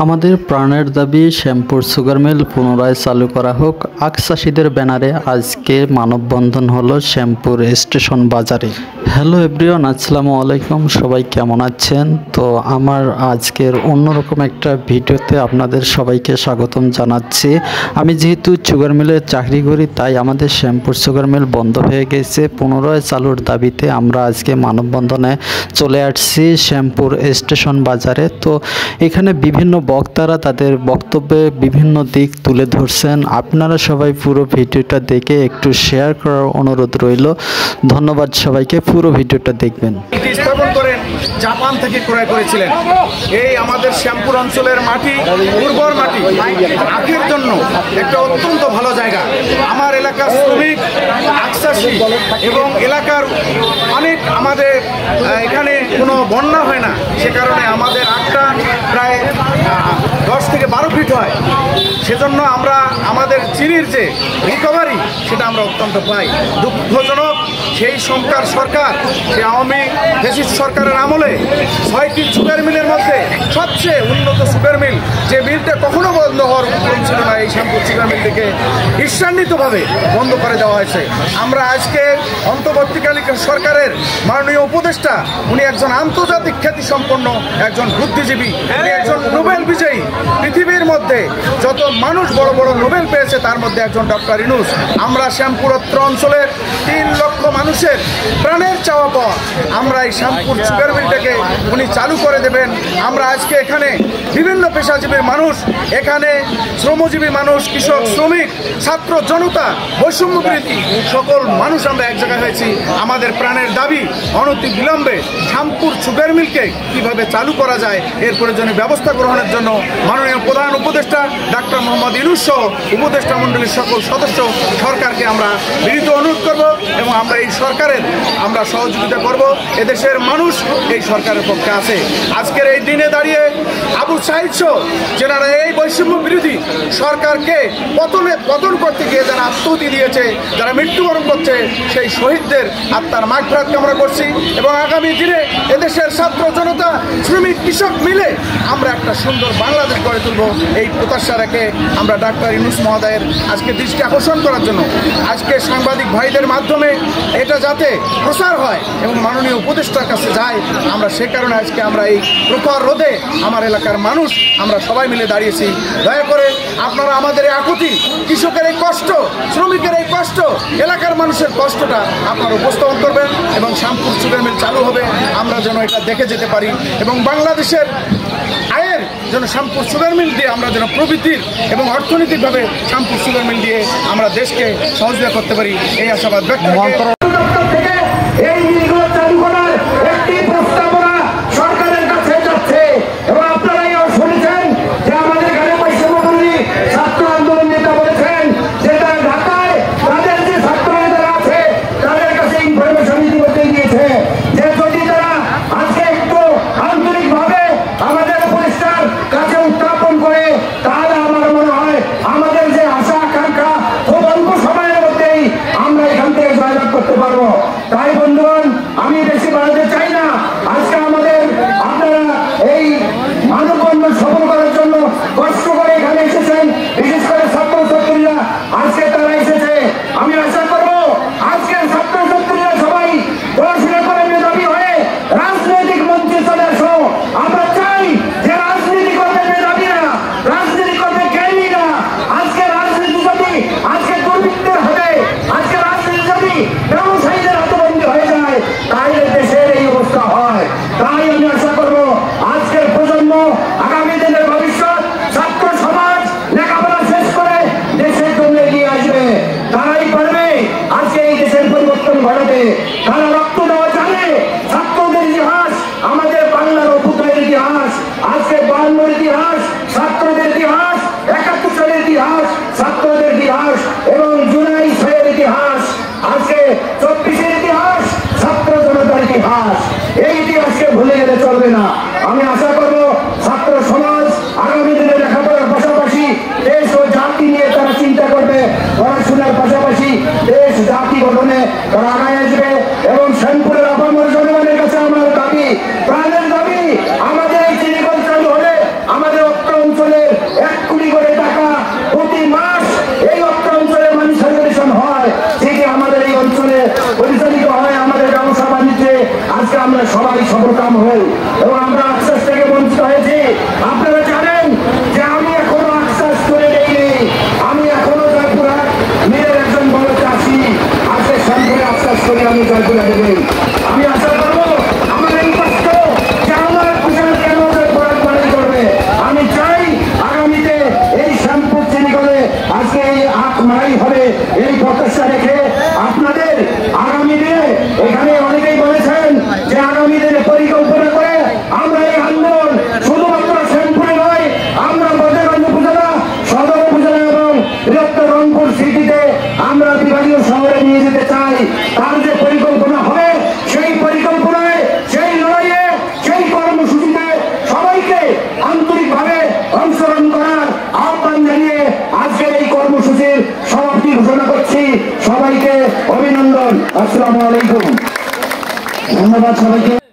আমাদের প্রাণের দাবি শ্যামপুর সুগার মিল পুনরায় চালু করা হোক। আখ চাষিদের ব্যানারে আজকে মানববন্ধন হলো শ্যামপুর স্টেশন বাজারে। হ্যালো এভরিওয়ান, আসসালামু আলাইকুম। সবাই কেমন আছেন? তো আমার আজকের অন্যরকম একটা ভিডিওতে আপনাদের সবাইকে স্বাগতম জানাচ্ছি। আমি যেহেতু সুগার মিলে চাকরি করি, তাই আমাদের শ্যামপুর সুগার মিল বন্ধ হয়ে গেছে। পুনরায় চালুর দাবিতে আমরা আজকে মানববন্ধনে চলে আসছি শ্যামপুর স্টেশন বাজারে। তো এখানে বিভিন্ন বক্তারা তাদের বক্তব্যে বিভিন্ন দিক তুলে ধরছেন। আপনারা সবাই পুরো ভিডিওটা দেখে একটু শেয়ার করার অনুরোধ রইল। ধন্যবাদ সবাইকে, পুরো ভিডিওটা দেখবেন। স্থাপন করেন জাপান থেকে ক্রয় করেছিলেন। এই আমাদের শ্যামপুর অঞ্চলের মাটি উর্বর মাটি, আখের জন্য একটা অত্যন্ত ভালো জায়গা। আমার এলাকার শ্রমিক, আখ চাষি এবং এলাকার অনেক আমাদের এখানে কোনো বন্যা হয় না, সে কারণে আমাদের আখটা প্রায় 10 থেকে 12 ফিট হয়। সেজন্য আমরা আমাদের চিনির যে রিকভারি সেটা আমরা অত্যন্ত পাই। দুঃখজনক সেই সরকার, সে আওয়ামী ফ্যাসিস্ট সরকারের আমলে 6টি সুগার মিলের মধ্যে সবচেয়ে উন্নত সুগার মিল, যে মিলটা কখনো বন্ধ হওয়ার উপক্রম ছিল না, এই শ্যামপুর সুগার মিলটিকে ঈর্ষান্বিতভাবে বন্ধ করে দেওয়া হয়েছে। আমরা আজকে অন্তর্বর্তীকালীন সরকারের মাননীয় উপদেষ্টা, উনি একজন আন্তর্জাতিক খ্যাতিসম্পন্ন একজন বুদ্ধিজীবী, উনি একজন নোবেল বিজয়ী। পৃথিবীর মধ্যে যত মানুষ বড় বড় নোবেল পেয়েছে তার মধ্যে একজন ডক্টর ইউনূস। আমরা শ্যামপুর অঞ্চলের 3 লক্ষ মানুষের প্রাণের চাওয়া পাওয়া, আমরা এই শ্যামপুর সুগার মিলটাকে উনি চালু করে দেবেন। আমরা আজকে এখানে বিভিন্ন পেশাজীবীর মানুষ, এখানে শ্রমজীবী মানুষ, কৃষক, শ্রমিক, ছাত্র জনতা, বৈষম্য বিরোধী সকল মানুষ আমরা এক জায়গায় হয়েছি। আমাদের প্রাণের দাবি অনতি বিলম্বে শ্যামপুর সুগার মিলকে কিভাবে চালু করা যায় এর প্রয়োজনীয় ব্যবস্থা গ্রহণের জন্য মাননীয় প্রধান উপদেষ্টা ডাক্তার মোহাম্মদ ইউনূস সহ উপদেষ্টা মণ্ডলীর সকল সদস্য সরকারকে আমরা বিনীত অনুরোধ করব এবং আমরা এই সরকারের আমরা সহযোগিতা করব। এদেশের মানুষ এই সরকারের পক্ষে আছে। আজকের এই দিনে দাঁড়িয়ে আবু সাঈদ সহ যারা এই বৈষম্য বিরোধী সরকারকে পতন করতে গিয়ে যারা আত্মহতি দিয়েছে, যারা মৃত্যুবরণ করছে, সেই শহীদদের আত্মার মাগফিরাত কামনা করছি এবং আগামী দিনে এদেশের ছাত্র জনতা, শ্রমিক, কৃষক মিলে আমরা একটা সুন্দর বাংলাদেশ গড়ে তুলব, এই প্রত্যাশা রেখে আমরা ডাক্তার ইউনূস মহোদয়ের আজকে দৃষ্টি আকর্ষণ করার জন্য আজকে সাংবাদিক ভাইদের মাধ্যমে এটা যাতে প্রচার হয় এবং মাননীয় উপদেষ্টার কাছে যায়, আমরা সে কারণে আজকে আমরা এই প্রখর রোদে আমার এলাকার মানুষ আমরা সবাই মিলে দাঁড়িয়েছি। দয়া করে আপনারা আমাদের এই আকুতি, কৃষকের এই কষ্ট, শ্রমিকের এই কষ্ট, এলাকার মানুষের কষ্টটা আপনারা উপস্থাপন করবেন এবং শ্যামপুর সুগার মিল চালু হবে, আমরা যেন এটা দেখে যেতে পারি এবং বাংলাদেশের আয়ের যেন শ্যামপুর সুগার মিল দিয়ে আমরা যেন প্রবৃদ্ধির এবং অর্থনৈতিকভাবে শ্যামপুর সুগার মিল দিয়ে আমরা দেশকে সহযোগিতা করতে পারি, এই আশাবাদ ব্যক্ত করে এই মিলগুলো চালু করার একটি প্রস্তাবনা সরকারের কাছে যাচ্ছে এবং আপনারাও শুনেছেন যে আমাদের এখানে বৈষম্যবিরোধী ছাত্র আন্দোলন নেতা বলেছেন যে তারা ঢাকায় তাদের যে ছাত্র নেতারা আছে তাদের কাছে ইনফরমেশন ইতিমধ্যে দিয়েছে যে যদি তারা আজকে একটু আন্তরিকভাবে আমাদের উপদেষ্টার কাছে উত্থাপন করে, তাহলে আমার মনে হয় আমাদের যে আশা আকাঙ্ক্ষা খুব অল্প সময়ের মধ্যেই আমরা এখান থেকে জয়লাভ করতে পারবো। তাই বন্ধুগণ, আমি বেশি বাড়াতে চাই না। আজকে আমাদের আপনারা এই মানববন্ধন সফল করার জন্য কষ্ট করে এখানে এসেছেন, বিশেষ করে ছাত্রছাত্রীরা আজকে তারা এসেছে। আমি আশা করবো আজকের ছাত্রছাত্রীরা সবাই পড়াশোনা করে মেধাবী হয়ে রাজনৈতিক মঞ্চে চলে আসো। আমরা চাই যে রাজনীতি করবে মেধাবীরা, রাজনীতি করবে জ্ঞানীরা। আজকে রাজনীতি যদি আজকে দুর্বৃত্তের হাতে, আজকে রাজনীতি যদি ব্যবসায়ীদের হাতে বন্দী হয়ে যায়, তাহলে দেশের এই অবস্থা হয়। তাই আমি আশা করবো আজকের প্রজন্ম, আগামী দিনের ভবিষ্যৎ, ছাত্র সমাজ লেখাপড়া শেষ করে দেশের জন্য এগিয়ে আসবে। তারাই পারবে আজকে এই দেশের পরিবর্তন ঘটাতে। তারা রক্ত দেওয়া জানে। ছাত্রদের ইতিহাস, আমাদের বাংলার অভ্যুদয়ের ইতিহাস, আজকে 52-এর ইতিহাস, ছাত্রদের ইতিহাস, 71 সালের ইতিহাস, ছাত্রদের ইতিহাস এবং জুলাই 6-এর ইতিহাস, আজকে 24-এর ইতিহাস, ছাত্র জনতার ইতিহাস। এই ইতিহাসকে ভুলে গেলে চলবে না। আমি আশা করবো ছাত্র সমাজ আগামী দিনে লেখাপড়ার পাশাপাশি দেশ ও জাতি নিয়ে তারা চিন্তা করবে, পড়াশোনার পাশাপাশি দেশ জাতি গঠনে তারা আগায় আসবে এবং শ্যামপুরের আপামর জনগণের কাছে আমার দাবি, প্রাণের দাবি, আমাদের এই চিনিকল চালু হলে আমাদের সবাইকে অভিনন্দন। আসসালামু আলাইকুম, ধন্যবাদ সবাইকে।